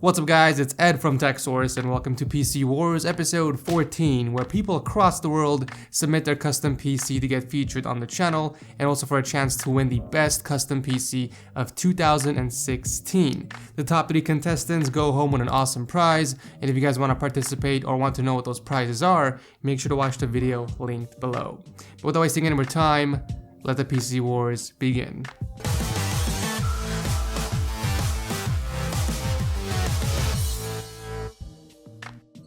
What's up guys, it's Ed from TechSource and welcome to PC Wars episode 14, where people across the world submit their custom PC to get featured on the channel and also for a chance to win the best custom PC of 2016. The top 3 contestants go home with an awesome prize, and if you guys want to participate or want to know what those prizes are, make sure to watch the video linked below. But without wasting any more time, let the PC Wars begin.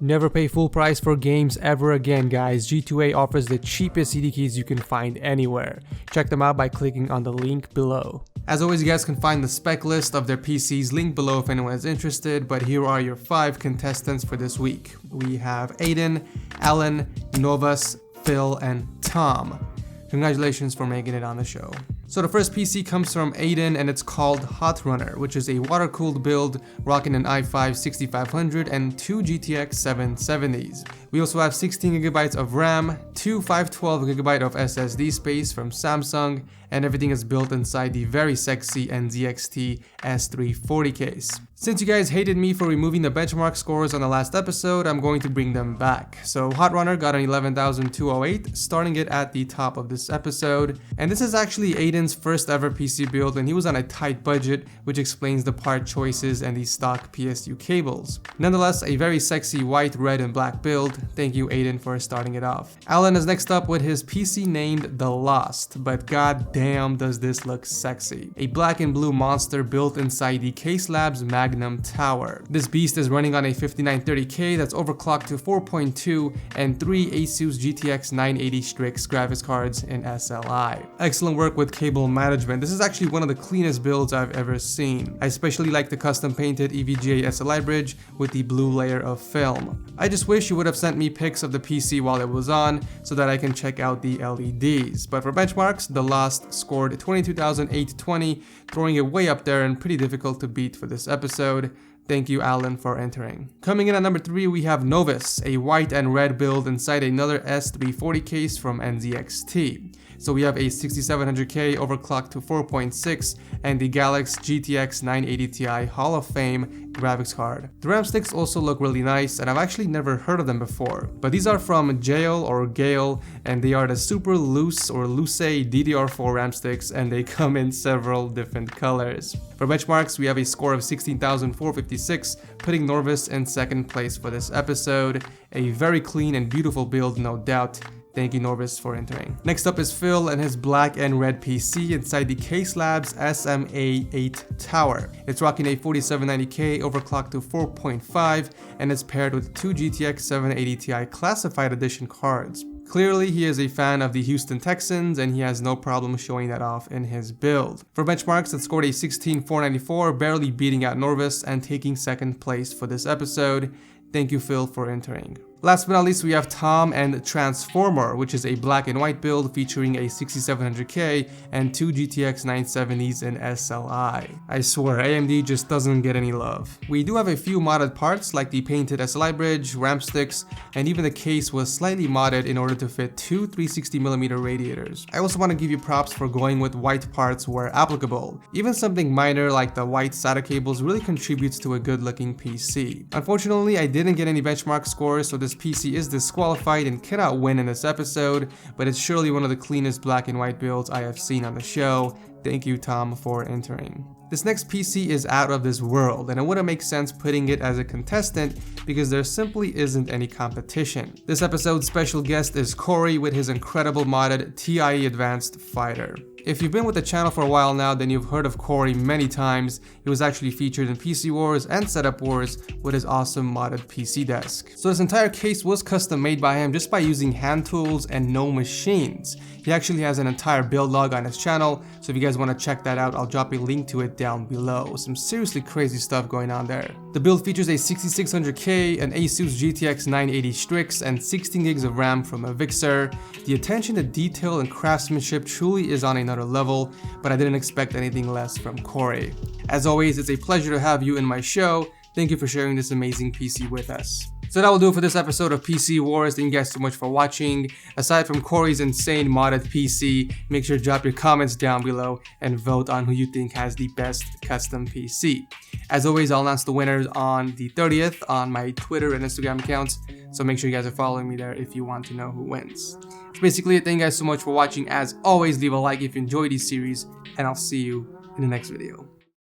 Never pay full price for games ever again, guys. G2A offers the cheapest CD keys you can find anywhere. Check them out by clicking on the link below. As always, you guys can find the spec list of their PCs linked below if anyone is interested, but here are your 5 contestants for this week. We have Aidan, Alan, Novus, Phil, and Tom. Congratulations for making it on the show. So the first PC comes from Aidan and it's called Hot Runner, which is a water-cooled build rocking an i5-6500 and 2 GTX 770s. We also have 16GB of RAM, 2 512GB of SSD space from Samsung, and everything is built inside the very sexy Nzxt S340 case. Since you guys hated me for removing the benchmark scores on the last episode, I'm going to bring them back. So Hot Runner got an 11,208, starting it at the top of this episode. And this is actually Aidan's first ever PC build, and he was on a tight budget, which explains the part choices and the stock PSU cables. Nonetheless, a very sexy white, red, and black build. Thank you, Aidan, for starting it off. Alan is next up with his PC named The Lost, but god damn does this look sexy. A black and blue monster built inside the Case Labs Magnum Tower. This beast is running on a 5930K that's overclocked to 4.2 and 3 ASUS GTX 980 STRIX graphics cards in SLI. Excellent work with cable management. This is actually one of the cleanest builds I've ever seen. I especially like the custom painted EVGA SLI bridge with the blue layer of film. I just wish you would have sent me pics of the PC while it was on so that I can check out the LEDs. But for benchmarks, The Lost scored 22,820, throwing it way up there and pretty difficult to beat for this episode. Thank you, Alan, for entering. Coming in at number 3, we have Novus, a white and red build inside another S340 case from Nzxt. So we have a 6700K overclocked to 4.6 and the Galax GTX 980 Ti Hall of Fame graphics card. The RAM sticks also look really nice, and I've actually never heard of them before. But these are from GeIL or GeIL, and they are the Super LUCE or LUCE DDR4 RAM sticks, and they come in several different colors. For benchmarks, we have a score of 16,456, putting Novus in second place for this episode. A very clean and beautiful build, no doubt. Thank you, Novus, for entering. Next up is Phil and his black and red PC inside the Case Labs SMA8 Tower. It's rocking a 4790K overclocked to 4.5 and is paired with 2 GTX 780 Ti Classified Edition cards. Clearly, he is a fan of the Houston Texans, and he has no problem showing that off in his build. For benchmarks, it scored a 16,494, barely beating out Novus and taking second place for this episode. Thank you, Phil, for entering. Last but not least, we have Tom and Transformer, which is a black and white build featuring a 6700K and 2 GTX 970s in SLI. I swear, AMD just doesn't get any love. We do have a few modded parts like the painted SLI bridge, ramp sticks, and even the case was slightly modded in order to fit 2 360mm radiators. I also want to give you props for going with white parts where applicable. Even something minor like the white SATA cables really contributes to a good looking PC. Unfortunately, I didn't get any benchmark scores, so this PC is disqualified and cannot win in this episode, but it's surely one of the cleanest black and white builds I have seen on the show. Thank you, Tom, for entering. This next PC is out of this world, and it wouldn't make sense putting it as a contestant because there simply isn't any competition. This episode's special guest is Corey with his incredible modded TIE Advanced Fighter. If you've been with the channel for a while now, then you've heard of Corey many times. He was actually featured in PC Wars and Setup Wars with his awesome modded PC desk. So this entire case was custom made by him just by using hand tools and no machines. He actually has an entire build log on his channel, so if you guys want to check that out, I'll drop a link to it down below. Some seriously crazy stuff going on there. The build features a 6600K, an ASUS GTX 980 STRIX, and 16GB of RAM from a Vixer. The attention to detail and craftsmanship truly is on another level, but I didn't expect anything less from Corey. As always, it's a pleasure to have you in my show. Thank you for sharing this amazing PC with us. So that will do it for this episode of PC Wars. Thank you guys so much for watching. Aside from Corey's insane modded PC, make sure to drop your comments down below and vote on who you think has the best custom PC. As always, I'll announce the winners on the 30th on my Twitter and Instagram accounts, so make sure you guys are following me there if you want to know who wins. That's basically it. Thank you guys so much for watching. As always, leave a like if you enjoyed this series, and I'll see you in the next video.